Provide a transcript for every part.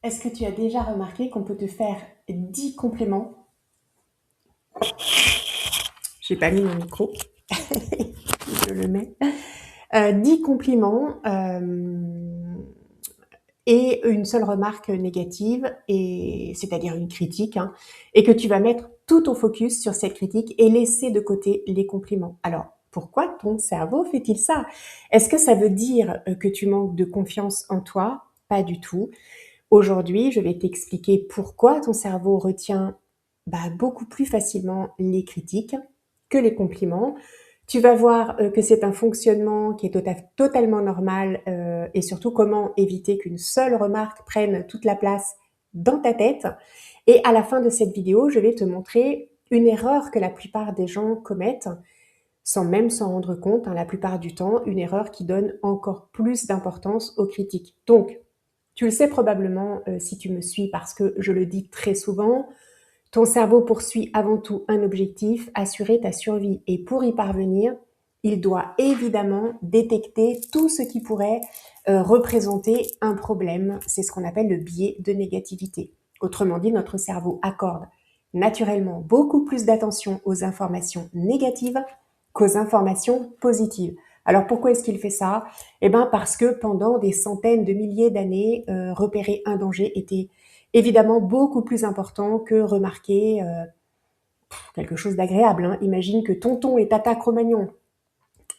Est-ce que tu as déjà remarqué qu'on peut te faire 10 compliments? J'ai pas mis mon micro, je le mets. 10 compliments et une seule remarque négative, et c'est-à-dire une critique, hein, et que tu vas mettre tout ton focus sur cette critique et laisser de côté les compliments. Alors, pourquoi ton cerveau fait-il ça? Est-ce que ça veut dire que tu manques de confiance en toi? Pas du tout. Aujourd'hui, je vais t'expliquer pourquoi ton cerveau retient beaucoup plus facilement les critiques que les compliments. Tu vas voir que c'est un fonctionnement qui est totalement normal et surtout comment éviter qu'une seule remarque prenne toute la place dans ta tête. Et à la fin de cette vidéo, je vais te montrer une erreur que la plupart des gens commettent sans même s'en rendre compte, hein, la plupart du temps, une erreur qui donne encore plus d'importance aux critiques. Donc, tu le sais probablement si tu me suis parce que je le dis très souvent, ton cerveau poursuit avant tout un objectif, assurer ta survie. Et pour y parvenir, il doit évidemment détecter tout ce qui pourrait représenter un problème. C'est ce qu'on appelle le biais de négativité. Autrement dit, notre cerveau accorde naturellement beaucoup plus d'attention aux informations négatives qu'aux informations positives. Alors pourquoi est-ce qu'il fait ça? Eh bien parce que pendant des centaines de milliers d'années, repérer un danger était évidemment beaucoup plus important que remarquer quelque chose d'agréable. Hein. Imagine que tonton et tata Cro-Magnon,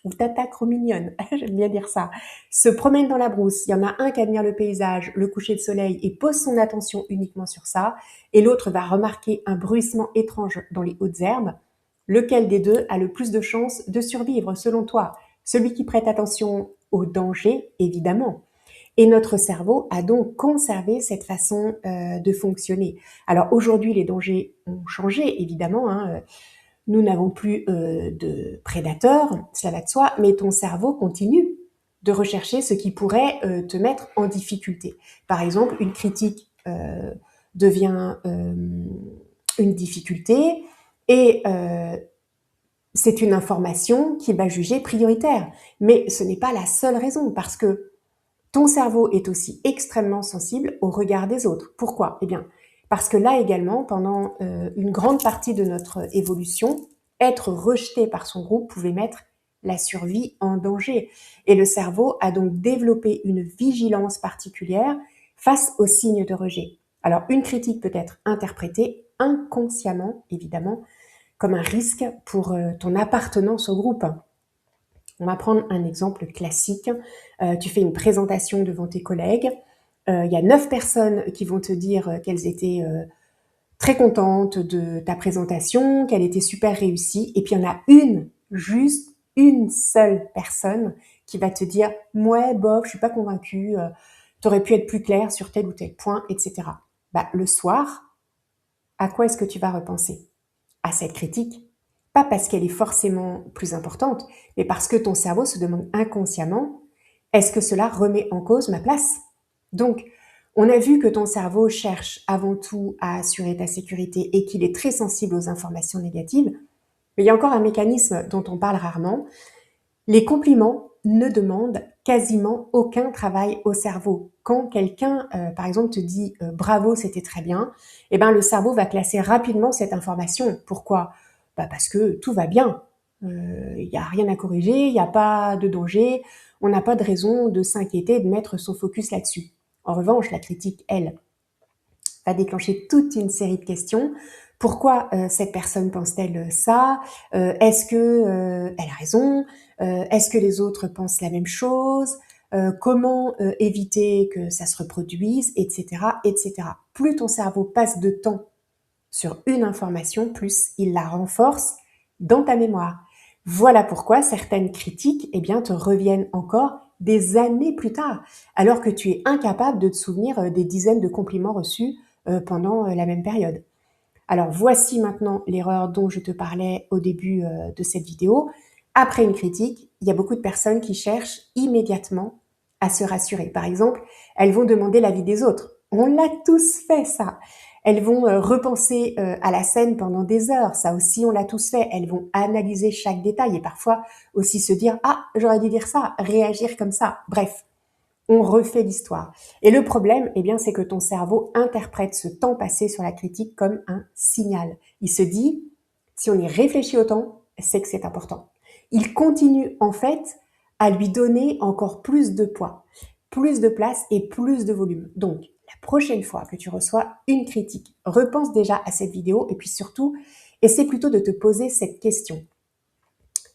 ou tata Cro-Mignonne, j'aime bien dire ça, se promènent dans la brousse. Il y en a un qui admire le paysage, le coucher de soleil et pose son attention uniquement sur ça, et l'autre va remarquer un bruissement étrange dans les hautes herbes. Lequel des deux a le plus de chances de survivre selon toi? Celui qui prête attention au danger, évidemment. Et notre cerveau a donc conservé cette façon de fonctionner. Alors aujourd'hui, les dangers ont changé, évidemment. Hein. Nous n'avons plus de prédateurs, cela va de soi, mais ton cerveau continue de rechercher ce qui pourrait te mettre en difficulté. Par exemple, une critique devient une difficulté et c'est une information qu'il va juger prioritaire. Mais ce n'est pas la seule raison, parce que ton cerveau est aussi extrêmement sensible au regard des autres. Pourquoi? Eh bien, parce que là également, pendant une grande partie de notre évolution, être rejeté par son groupe pouvait mettre la survie en danger. Et le cerveau a donc développé une vigilance particulière face aux signes de rejet. Alors, une critique peut être interprétée inconsciemment, évidemment, comme un risque pour ton appartenance au groupe. On va prendre un exemple classique. Tu fais une présentation devant tes collègues. Il y a 9 personnes qui vont te dire qu'elles étaient très contentes de ta présentation, qu'elle était super réussie. Et puis il y en a une, juste une seule personne qui va te dire « Ouais, bof, je suis pas convaincue, t'aurais pu être plus clair sur tel ou tel point, etc. » Le soir, à quoi est-ce que tu vas repenser? À cette critique. Pas parce qu'elle est forcément plus importante, mais parce que ton cerveau se demande inconsciemment, est-ce que cela remet en cause ma place? Donc, on a vu que ton cerveau cherche avant tout à assurer ta sécurité et qu'il est très sensible aux informations négatives, mais il y a encore un mécanisme dont on parle rarement. Les compliments ne demandent quasiment aucun travail au cerveau. Quand quelqu'un, par exemple, te dit bravo, c'était très bien, eh ben, le cerveau va classer rapidement cette information. Pourquoi? Parce que tout va bien. Il n'y a rien à corriger, il n'y a pas de danger, on n'a pas de raison de s'inquiéter, de mettre son focus là-dessus. En revanche, la critique, elle, va déclencher toute une série de questions. Pourquoi cette personne pense-t-elle ça? Est-ce que elle a raison? Est-ce que les autres pensent la même chose? Comment éviter que ça se reproduise, etc., etc. Plus ton cerveau passe de temps sur une information, plus il la renforce dans ta mémoire. Voilà pourquoi certaines critiques te reviennent encore des années plus tard, alors que tu es incapable de te souvenir des dizaines de compliments reçus pendant la même période. Alors voici maintenant l'erreur dont je te parlais au début de cette vidéo. Après une critique, il y a beaucoup de personnes qui cherchent immédiatement à se rassurer. Par exemple, elles vont demander l'avis des autres. On l'a tous fait ça. Elles vont repenser à la scène pendant des heures. Ça aussi, on l'a tous fait. Elles vont analyser chaque détail et parfois aussi se dire « Ah, j'aurais dû dire ça, réagir comme ça. » Bref, on refait l'histoire. Et le problème, eh bien, c'est que ton cerveau interprète ce temps passé sur la critique comme un signal. Il se dit, si on y réfléchit autant, c'est que c'est important. Il continue en fait à lui donner encore plus de poids, plus de place et plus de volume. Donc, la prochaine fois que tu reçois une critique, repense déjà à cette vidéo et puis surtout, essaie plutôt de te poser cette question.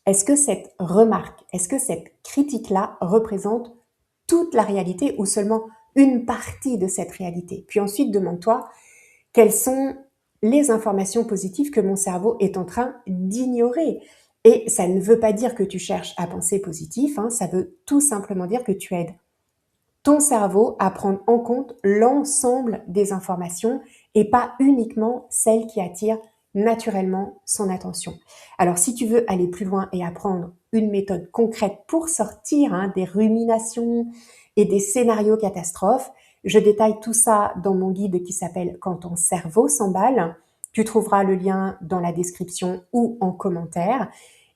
Est-ce que cette remarque, est-ce que cette critique-là représente toute la réalité ou seulement une partie de cette réalité? Puis ensuite, demande-toi quelles sont les informations positives que mon cerveau est en train d'ignorer. Et ça ne veut pas dire que tu cherches à penser positif, hein, ça veut tout simplement dire que tu aides ton cerveau à prendre en compte l'ensemble des informations et pas uniquement celles qui attirent naturellement son attention. Alors si tu veux aller plus loin et apprendre une méthode concrète pour sortir des ruminations et des scénarios catastrophes, je détaille tout ça dans mon guide qui s'appelle Quand ton cerveau s'emballe. Tu trouveras le lien dans la description ou en commentaire.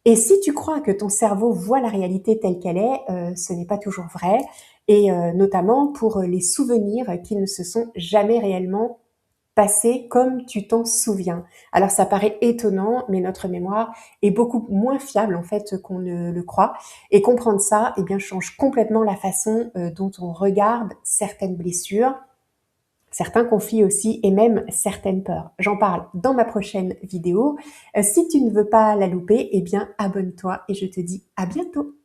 Et si tu crois que ton cerveau voit la réalité telle qu'elle est, ce n'est pas toujours vrai, et notamment pour les souvenirs qui ne se sont jamais réellement passés comme tu t'en souviens. Alors ça paraît étonnant, mais notre mémoire est beaucoup moins fiable en fait qu'on ne le croit. Et comprendre ça, eh bien, change complètement la façon dont on regarde certaines blessures, certains conflits aussi et même certaines peurs. J'en parle dans ma prochaine vidéo. Si tu ne veux pas la louper, eh bien abonne-toi et je te dis à bientôt.